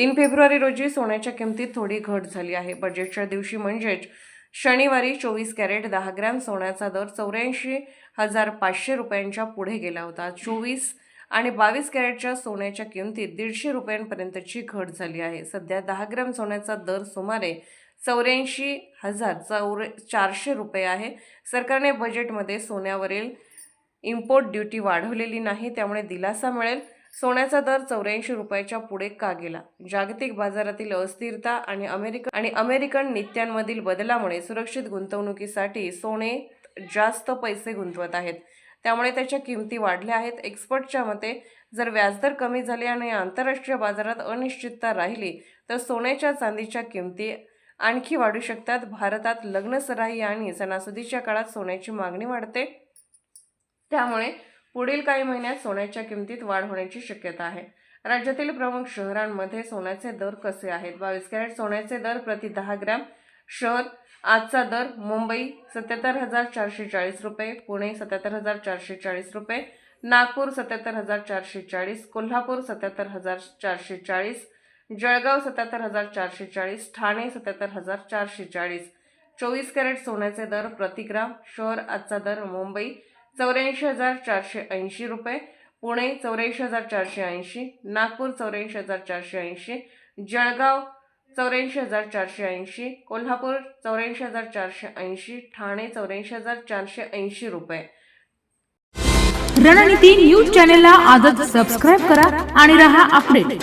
3 February रोजी सोन्याच्या किमतीत थोडी घट झाली आहे। बजेटच्या दिवशी म्हणजेच शनिवारी 24 कॅरेट 10 ग्रॅम सोन्याचा दर 84,500 रुपयांच्या पुढे गेला होता। 24 आणि 22 कॅरेटच्या सोन्याच्या किमतीत 150 रुपयांपर्यंतची घट झाली आहे। सध्या 10 ग्रॅम सोन्याचा दर सुमारे 84,400 रुपये आहे। सरकारने बजेटमध्ये सोन्यावरील इम्पोर्ट ड्युटी वाढवलेली नाही, त्यामुळे दिलासा मिळेल। सोन्याचा दर 84 रुपयाच्या पुढे का गेला? जागतिक बाजारातील अस्थिरता आणि अमेरिकन नीत्यांमधील बदलामुळे सुरक्षित गुंतवणुकीसाठी सोने जास्त पैसे गुंतवत आहेत, त्यामुळे त्याच्या किमती वाढल्या आहेत। एक्सपर्टच्या मते जर व्याजदर कमी झाले आणि आंतरराष्ट्रीय बाजारात अनिश्चितता राहिली तर सोन्याच्या चांदीच्या किमती आणखी वाढू शकतात। भारतात लग्नसराई आणि सणासुदीच्या काळात सोन्याची मागणी वाढते, त्यामुळे पुढील काही महिन्यात सोन्याच्या किमतीत वाढ होण्याची शक्यता आहे। राज्यातील प्रमुख शहरांमध्ये सोन्याचे दर कसे आहेत? 22 कॅरेट सोन्याचे दर प्रति 10 ग्रॅम शहर आजचा दर: मुंबई 77,440 रुपये, पुणे 77,440 रुपये, नागपूर 77,440, कोल्हापूर 77,440, जळगाव 77,440, ठाणे 77,440। 24 कॅरेट सोन्याचे दर प्रति ग्राम शहर आजचा दर: मुंबई 84,480 रुपये, पुणे 84,480, नागपूर 84,480, जळगाव 84,480, कोल्हापूर 84,480, ठाणे 84,480 रुपये। रणनीती न्यूज चॅनेलला आजच सबस्क्राइब करा आणि रहा अपडेट।